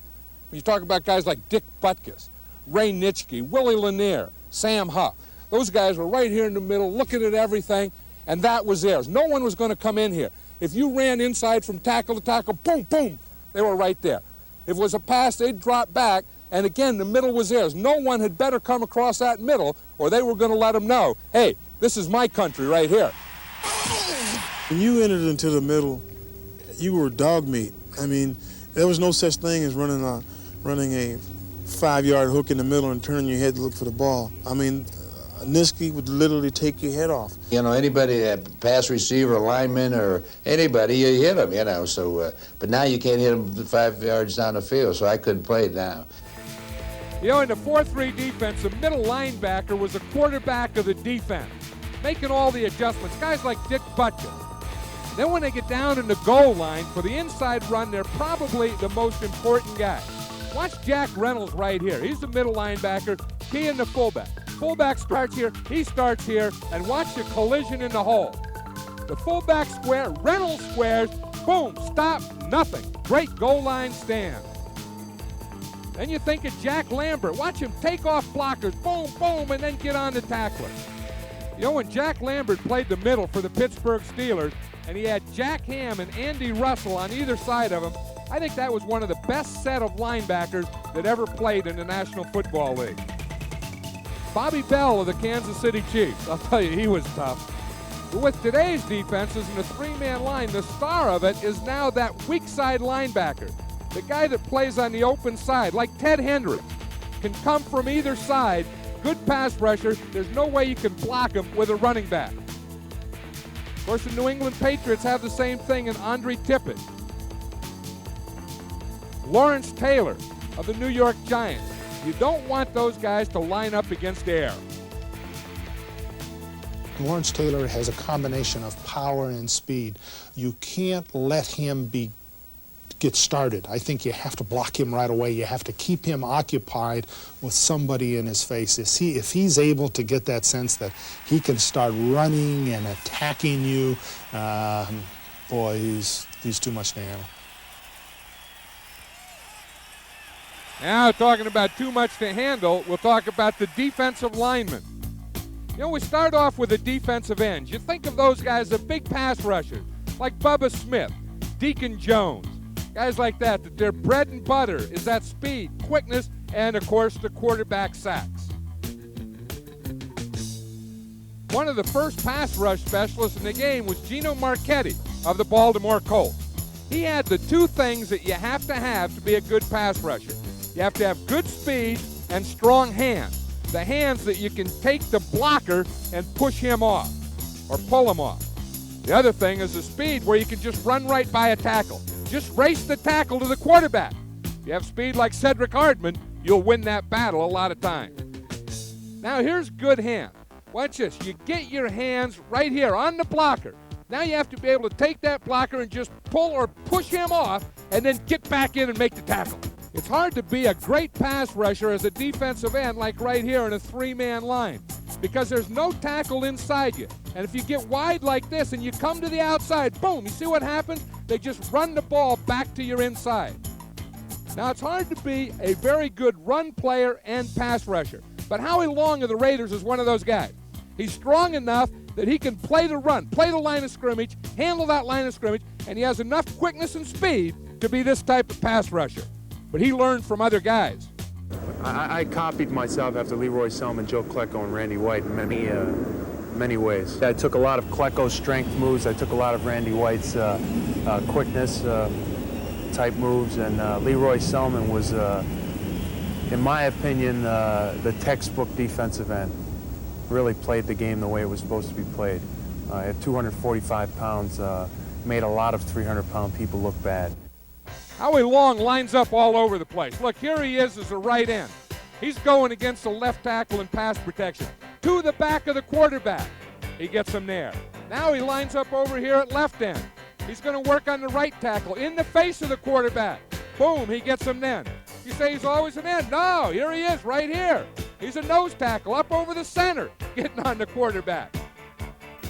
When you talk about guys like Dick Butkus, Ray Nitschke, Willie Lanier, Sam Huff, those guys were right here in the middle looking at everything, and that was theirs. No one was going to come in here. If you ran inside from tackle to tackle, boom, boom, they were right there. If it was a pass, they'd drop back, and again, the middle was theirs. No one had better come across that middle, or they were going to let them know, hey, this is my country right here. When you entered into the middle, you were dog meat. I mean, there was no such thing as running a 5-yard hook in the middle and turning your head to look for the ball. I mean, Nitschke would literally take your head off. You know, anybody, a pass receiver, a lineman, or anybody, you hit them, you know. So, but now you can't hit them 5 yards down the field, so I couldn't play it now. You know, in the 4-3 defense, the middle linebacker was the quarterback of the defense, making all the adjustments. Guys like Dick Butkus. Then when they get down in the goal line for the inside run, they're probably the most important guy. Watch Jack Reynolds right here. He's the middle linebacker, he and the fullback. Fullback starts here, he starts here, and watch the collision in the hole. The fullback square, Reynolds squares, boom, stop, nothing. Great goal line stand. Then you think of Jack Lambert. Watch him take off blockers, boom, boom, and then get on the tackler. You know, when Jack Lambert played the middle for the Pittsburgh Steelers, and he had Jack Ham and Andy Russell on either side of him, I think that was one of the best set of linebackers that ever played in the National Football League. Bobby Bell of the Kansas City Chiefs, I'll tell you, he was tough. But with today's defenses in a 3-man line, the star of it is now that weak side linebacker, the guy that plays on the open side, like Ted Hendricks, can come from either side, good pass rusher, there's no way you can block him with a running back. Of course, the New England Patriots have the same thing in Andre Tippett. Lawrence Taylor of the New York Giants. You don't want those guys to line up against air. Lawrence Taylor has a combination of power and speed. You can't let him get started. I think you have to block him right away. You have to keep him occupied with somebody in his face. If he's able to get that sense that he can start running and attacking you, boy, he's too much to handle. Now, talking about too much to handle, we'll talk about the defensive linemen. You know, we start off with the defensive ends. You think of those guys, the big pass rushers, like Bubba Smith, Deacon Jones, guys like that their bread and butter is that speed, quickness, and, of course, the quarterback sacks. One of the first pass rush specialists in the game was Gino Marchetti of the Baltimore Colts. He had the two things that you have to be a good pass rusher. You have to have good speed and strong hands. The hands that you can take the blocker and push him off or pull him off. The other thing is the speed where you can just run right by a tackle. Just race the tackle to the quarterback. If you have speed like Cedric Hardman, you'll win that battle a lot of times. Now here's good hand. Watch this. You get your hands right here on the blocker. Now you have to be able to take that blocker and just pull or push him off and then get back in and make the tackle. It's hard to be a great pass rusher as a defensive end like right here in a 3-man line because there's no tackle inside you. And if you get wide like this and you come to the outside, boom, you see what happens? They just run the ball back to your inside. Now, it's hard to be a very good run player and pass rusher. But Howie Long of the Raiders is one of those guys. He's strong enough that he can play the run, play the line of scrimmage, handle that line of scrimmage, and he has enough quickness and speed to be this type of pass rusher. But he learned from other guys. I copied myself after Leroy Selman, Joe Klecko, and Randy White in many ways. I took a lot of Klecko's strength moves. I took a lot of Randy White's quickness type moves, and Leroy Selman was, in my opinion, the textbook defensive end. Really played the game the way it was supposed to be played. At 245 pounds, made a lot of 300-pound people look bad. Howie Long lines up all over the place. Look, here he is as a right end. He's going against the left tackle in pass protection. To the back of the quarterback. He gets him there. Now he lines up over here at left end. He's going to work on the right tackle in the face of the quarterback. Boom, he gets him then. You say he's always an end. No, here he is right here. He's a nose tackle up over the center, getting on the quarterback.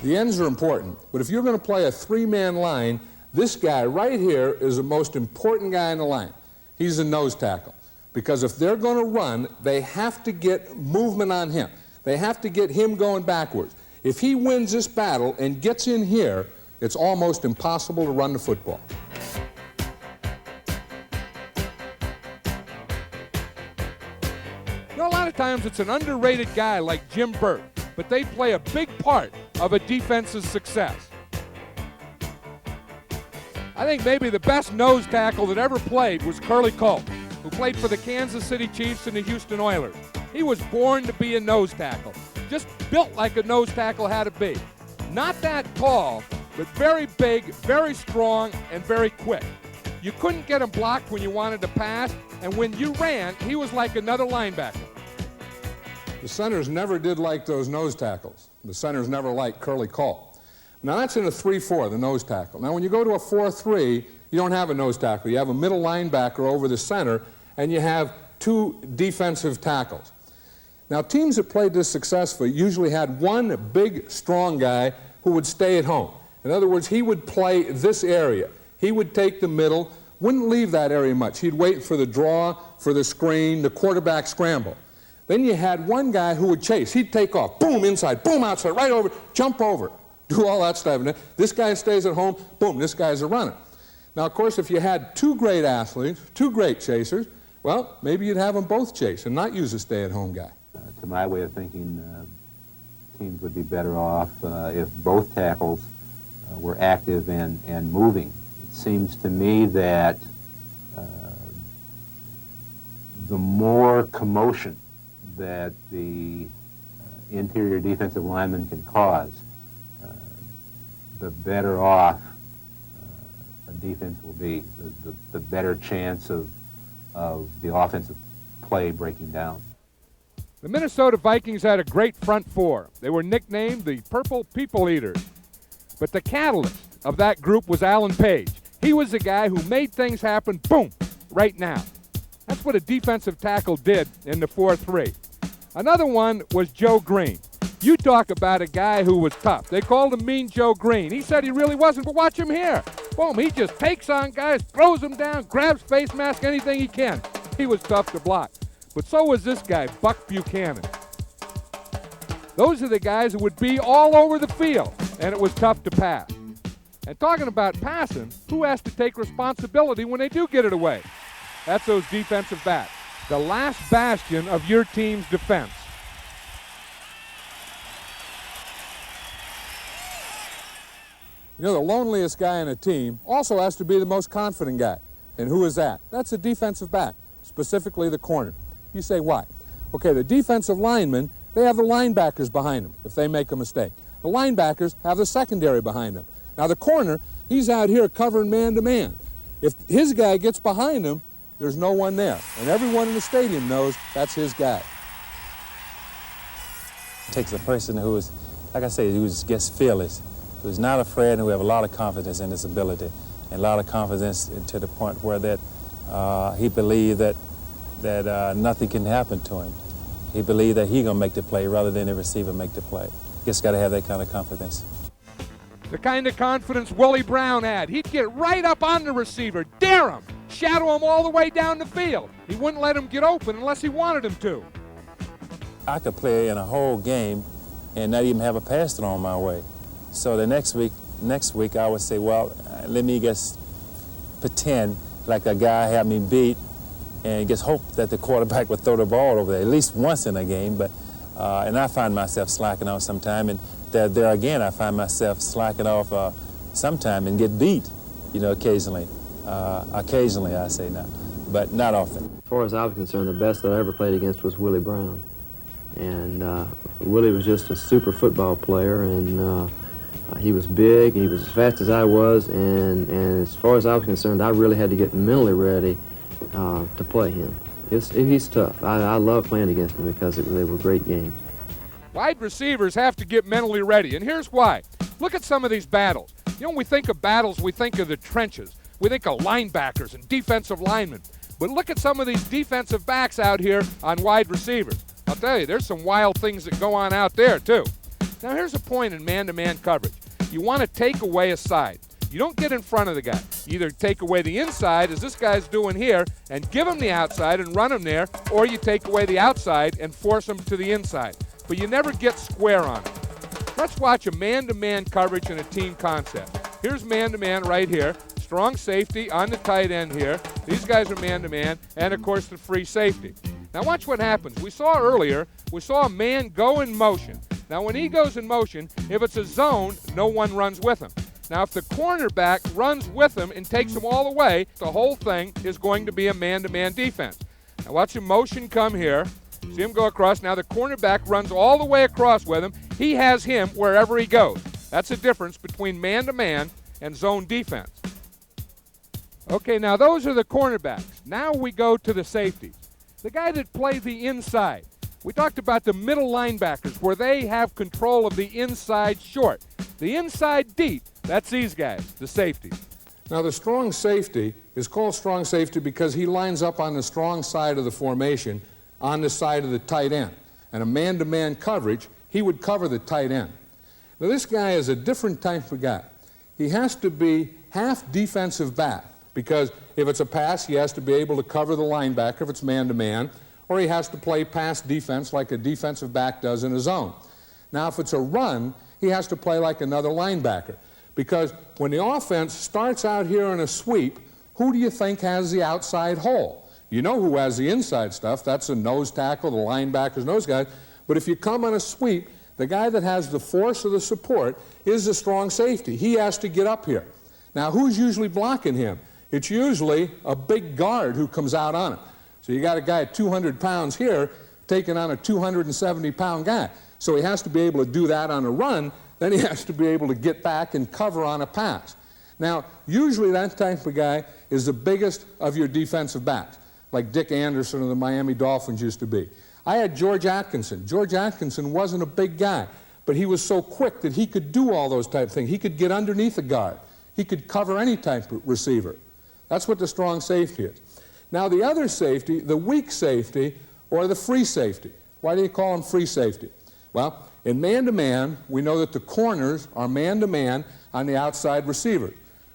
The ends are important, but if you're going to play a three-man line, this guy right here is the most important guy in the line. He's a nose tackle. Because if they're going to run, they have to get movement on him. They have to get him going backwards. If he wins this battle and gets in here, it's almost impossible to run the football. You know, a lot of times it's an underrated guy like Jim Burt, but they play a big part of a defense's success. I think maybe the best nose tackle that ever played was Curly Colt, who played for the Kansas City Chiefs and the Houston Oilers. He was born to be a nose tackle, just built like a nose tackle had to be. Not that tall, but very big, very strong, and very quick. You couldn't get him blocked when you wanted to pass, and when you ran, he was like another linebacker. The centers never did like those nose tackles. The centers never liked Curly Colt. Now that's in a 3-4, the nose tackle. Now when you go to a 4-3, you don't have a nose tackle. You have a middle linebacker over the center, and you have two defensive tackles. Now teams that played this successfully usually had one big, strong guy who would stay at home. In other words, he would play this area. He would take the middle, wouldn't leave that area much. He'd wait for the draw, for the screen, the quarterback scramble. Then you had one guy who would chase. He'd take off, boom, inside, boom, outside, right over, jump over, do all that stuff. And this guy stays at home, boom, this guy's a runner. Now, of course, if you had two great athletes, two great chasers, well, maybe you'd have them both chase and not use a stay-at-home guy. To my way of thinking, teams would be better off if both tackles were active and moving. It seems to me that the more commotion that the interior defensive lineman can cause, the better off a defense will be, the better chance of the offensive play breaking down. The Minnesota Vikings had a great front four. They were nicknamed the Purple People Eaters. But the catalyst of that group was Alan Page. He was the guy who made things happen, boom, right now. That's what a defensive tackle did in the 4-3. Another one was Joe Green. You talk about a guy who was tough. They called him Mean Joe Green. He said he really wasn't, but watch him here. Boom, he just takes on guys, throws them down, grabs face mask, anything he can. He was tough to block. But so was this guy, Buck Buchanan. Those are the guys who would be all over the field, and it was tough to pass. And talking about passing, who has to take responsibility when they do get it away? That's those defensive backs, the last bastion of your team's defense. You know, the loneliest guy in a team also has to be the most confident guy. And who is that? That's a defensive back, specifically the corner. You say, why? Okay, the defensive linemen, they have the linebackers behind them if they make a mistake. The linebackers have the secondary behind them. Now the corner, he's out here covering man-to-man. If his guy gets behind him, there's no one there. And everyone in the stadium knows that's his guy. It takes a person who is, like I say, who gets fearless, who's not afraid and who have a lot of confidence in his ability, and a lot of confidence to the point where that he believes that nothing can happen to him. He believes that he's going to make the play rather than the receiver make the play. Just got to have that kind of confidence. The kind of confidence Willie Brown had. He'd get right up on the receiver, dare him, shadow him all the way down the field. He wouldn't let him get open unless he wanted him to. I could play in a whole game and not even have a pass thrown my way. So the next week I would say, well, let me just pretend like a guy had me beat and just hope that the quarterback would throw the ball over there at least once in a game. But and I find myself slacking off sometime, and there again I find myself slacking off sometime and get beat, occasionally. Occasionally, I say now, but not often. As far as I was concerned, the best that I ever played against was Willie Brown. And Willie was just a super football player, and he was big, he was as fast as I was, and as far as I was concerned, I really had to get mentally ready to play him. He's tough. I love playing against him because they were great games. Wide receivers have to get mentally ready, and here's why. Look at some of these battles. When we think of battles, we think of the trenches. We think of linebackers and defensive linemen. But look at some of these defensive backs out here on wide receivers. I'll tell you, there's some wild things that go on out there, too. Now, here's a point in man-to-man coverage. You want to take away a side. You don't get in front of the guy. You either take away the inside, as this guy's doing here, and give him the outside and run him there, or you take away the outside and force him to the inside. But you never get square on him. Let's watch a man-to-man coverage in a team concept. Here's man-to-man right here. Strong safety on the tight end here. These guys are man-to-man, and, of course, the free safety. Now, watch what happens. We saw earlier, we saw a man go in motion. Now, when he goes in motion, if it's a zone, no one runs with him. Now, if the cornerback runs with him and takes him all the way, the whole thing is going to be a man-to-man defense. Now, watch the motion come here. See him go across. Now, the cornerback runs all the way across with him. He has him wherever he goes. That's the difference between man-to-man and zone defense. Okay, now those are the cornerbacks. Now we go to the safeties. The guy that plays the inside. We talked about the middle linebackers where they have control of the inside short. The inside deep, that's these guys, the safeties. Now the strong safety is called strong safety because he lines up on the strong side of the formation on the side of the tight end. And a man-to-man coverage, he would cover the tight end. Now this guy is a different type of guy. He has to be half defensive back because if it's a pass, he has to be able to cover the linebacker if it's man-to-man, or he has to play pass defense like a defensive back does in a zone. Now if it's a run, he has to play like another linebacker because when the offense starts out here in a sweep, who do you think has the outside hole? You know who has the inside stuff. That's the nose tackle, the linebackers, those guys. But if you come on a sweep, the guy that has the force of the support is the strong safety. He has to get up here. Now, who's usually blocking him? It's usually a big guard who comes out on it. So you got a guy at 200 pounds here taking on a 270-pound guy. So he has to be able to do that on a run. Then he has to be able to get back and cover on a pass. Now, usually that type of guy is the biggest of your defensive backs, like Dick Anderson of the Miami Dolphins used to be. I had George Atkinson. George Atkinson wasn't a big guy, but he was so quick that he could do all those type of things. He could get underneath a guard. He could cover any type of receiver. That's what the strong safety is. Now the other safety, the weak safety, or the free safety. Why do you call them free safety? Well, in man-to-man, we know that the corners are man-to-man on the outside receiver.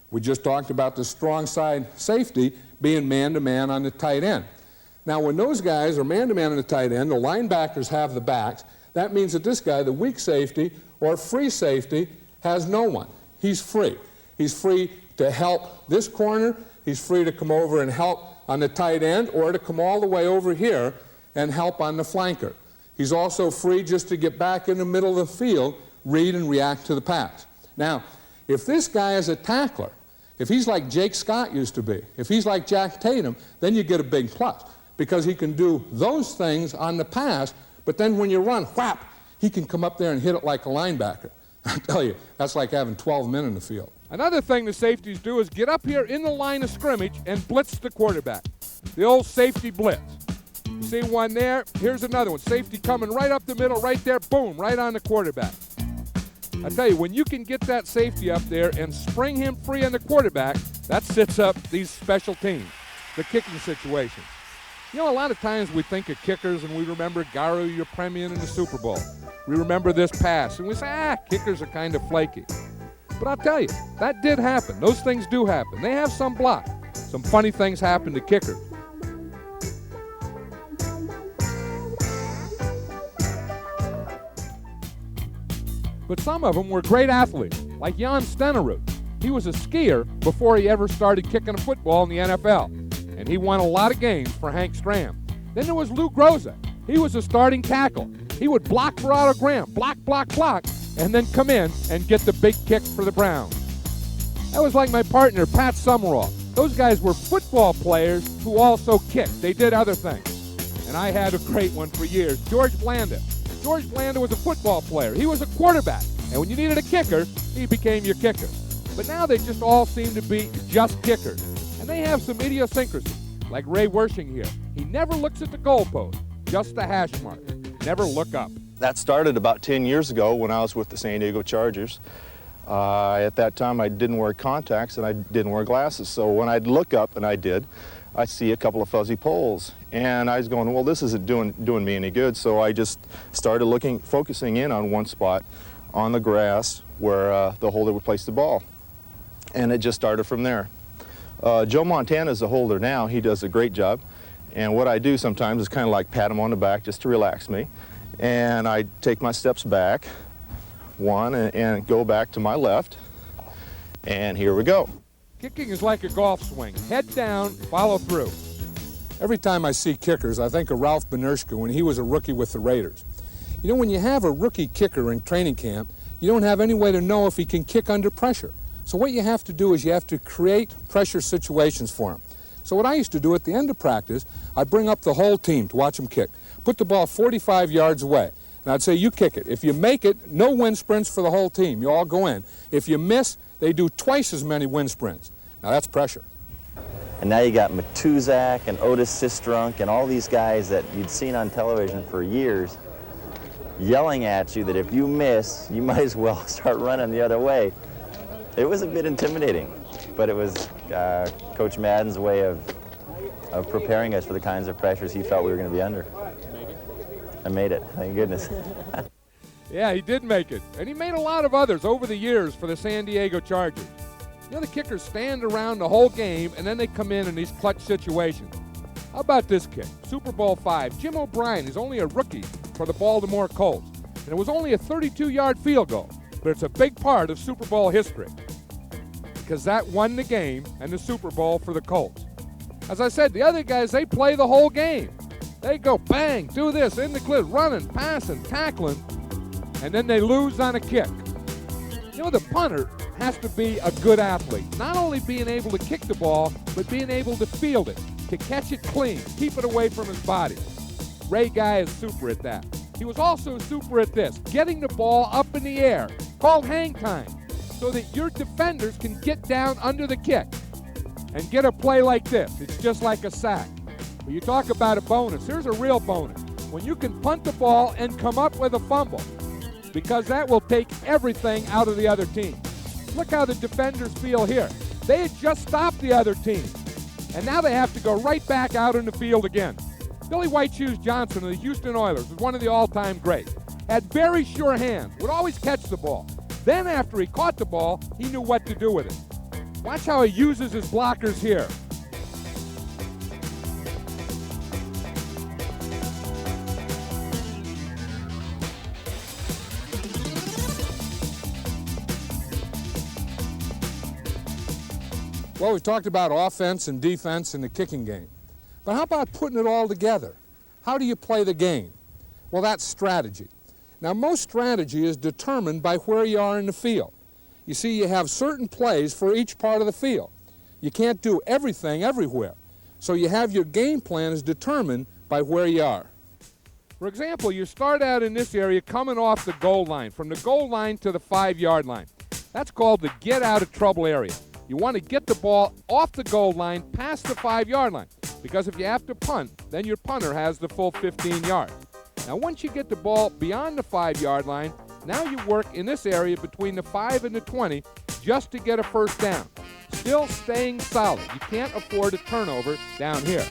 We just talked about the strong side safety being man-to-man on the tight end. Now when those guys are man-to-man on the tight end, the linebackers have the backs. That means that this guy, the weak safety or free safety, has no one. He's free. He's free to help this corner. He's free to come over and help on the tight end or to come all the way over here and help on the flanker. He's also free just to get back in the middle of the field, read and react to the pass. Now, if this guy is a tackler, if he's like Jake Scott used to be, if he's like Jack Tatum, then you get a big plus because he can do those things on the pass, but then when you run, whap, he can come up there and hit it like a linebacker. I tell you, that's like having 12 men in the field. Another thing the safeties do is get up here in the line of scrimmage and blitz the quarterback. The old safety blitz. You see one there? Here's another one. Safety coming right up the middle, right there, boom, right on the quarterback. I tell you, when you can get that safety up there and spring him free on the quarterback, that sets up these special teams, the kicking situation. You know, a lot of times we think of kickers and we remember Garo Yepremian in the Super Bowl. We remember this pass, and we say, kickers are kind of flaky. But I'll tell you, that did happen. Those things do happen. They have some block. Some funny things happen to kickers. But some of them were great athletes, like Jan Stenerud. He was a skier before he ever started kicking a football in the NFL, and he won a lot of games for Hank Stram. Then there was Lou Groza. He was a starting tackle. He would block for Otto Graham, block, and then come in and get the big kick for the Browns. That was like my partner, Pat Summerall. Those guys were football players who also kicked. They did other things. And I had a great one for years, George Blanda. George Blanda was a football player. He was a quarterback. And when you needed a kicker, he became your kicker. But now they just all seem to be just kickers. And they have some idiosyncrasies, like Ray Wershing here. He never looks at the goalpost, just the hash mark. Never look up. That started about 10 years ago when I was with the San Diego Chargers. At that time, I didn't wear contacts and I didn't wear glasses. So when I'd look up, and I did, I'd see a couple of fuzzy poles. And I was going, well, this isn't doing me any good. So I just started focusing in on one spot on the grass where the holder would place the ball. And it just started from there. Joe Montana's the holder now. He does a great job. And what I do sometimes is kind of like pat him on the back just to relax me. And I take my steps back, one, and go back to my left. And here we go. Kicking is like a golf swing. Head down, follow through. Every time I see kickers, I think of Ralph Nitschke when he was a rookie with the Raiders. You know, when you have a rookie kicker in training camp, you don't have any way to know if he can kick under pressure. So what you have to do is you have to create pressure situations for him. So what I used to do at the end of practice, I'd bring up the whole team to watch him kick. Put the ball 45 yards away. And I'd say, you kick it. If you make it, no wind sprints for the whole team. You all go in. If you miss, they do twice as many wind sprints. Now that's pressure. And now you got Matuzak and Otis Sistrunk and all these guys that you'd seen on television for years yelling at you that if you miss, you might as well start running the other way. It was a bit intimidating, but it was Coach Madden's way of preparing us for the kinds of pressures he felt we were going to be under. I made it, thank goodness. Yeah, he did make it. And he made a lot of others over the years for the San Diego Chargers. You know, the kickers stand around the whole game, and then they come in these clutch situations. How about this kick? Super Bowl V. Jim O'Brien is only a rookie for the Baltimore Colts. And it was only a 32-yard field goal, but it's a big part of Super Bowl history because that won the game and the Super Bowl for the Colts. As I said, the other guys, they play the whole game. They go bang, do this, in the cliff, running, passing, tackling, and then they lose on a kick. You know, the punter has to be a good athlete. Not only being able to kick the ball, but being able to field it, to catch it clean, keep it away from his body. Ray Guy is super at that. He was also super at this, getting the ball up in the air, called hang time, so that your defenders can get down under the kick and get a play like this. It's just like a sack. When you talk about a bonus, here's a real bonus. When you can punt the ball and come up with a fumble, because that will take everything out of the other team. Look how the defenders feel here. They had just stopped the other team, and now they have to go right back out in the field again. Billy White Shoes Johnson of the Houston Oilers was one of the all-time greats. Had very sure hands, would always catch the ball. Then after he caught the ball, he knew what to do with it. Watch how he uses his blockers here. Well, we've talked about offense and defense in the kicking game. But how about putting it all together? How do you play the game? Well, that's strategy. Now, most strategy is determined by where you are in the field. You see, you have certain plays for each part of the field. You can't do everything everywhere. So you have your game plan is determined by where you are. For example, you start out in this area coming off the goal line, from the goal line to the 5-yard line. That's called the get out of trouble area. You want to get the ball off the goal line past the 5-yard line, because if you have to punt, then your punter has the full 15 yards. Now, once you get the ball beyond the 5-yard line, now you work in this area between the 5 and the 20 just to get a first down. Still staying solid. You can't afford a turnover down here.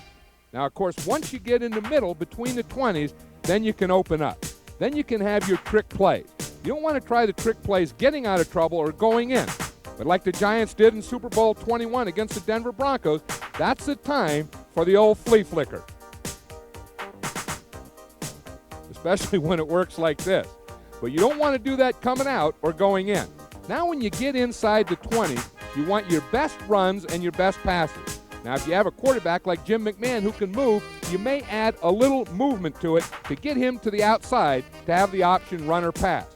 Now, of course, once you get in the middle between the 20s, then you can open up. Then you can have your trick plays. You don't want to try the trick plays getting out of trouble or going in. But like the Giants did in Super Bowl 21 against the Denver Broncos, that's the time for the old flea flicker. Especially when it works like this. But you don't want to do that coming out or going in. Now when you get inside the 20, you want your best runs and your best passes. Now if you have a quarterback like Jim McMahon who can move, you may add a little movement to it to get him to the outside to have the option run or pass.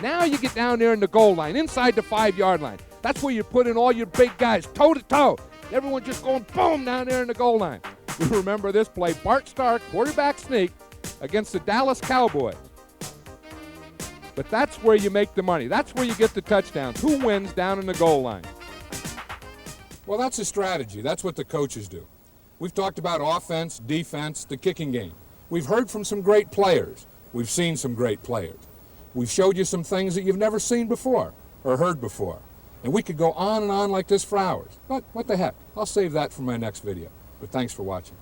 Now you get down there in the goal line, inside the 5-yard line. That's where you put in all your big guys, toe-to-toe. Everyone just going boom down there in the goal line. You remember this play, Bart Starr, quarterback sneak against the Dallas Cowboys. But that's where you make the money. That's where you get the touchdowns. Who wins down in the goal line? Well, that's a strategy. That's what the coaches do. We've talked about offense, defense, the kicking game. We've heard from some great players. We've seen some great players. We've showed you some things that you've never seen before or heard before. And we could go on and on like this for hours. But what the heck? I'll save that for my next video. But thanks for watching.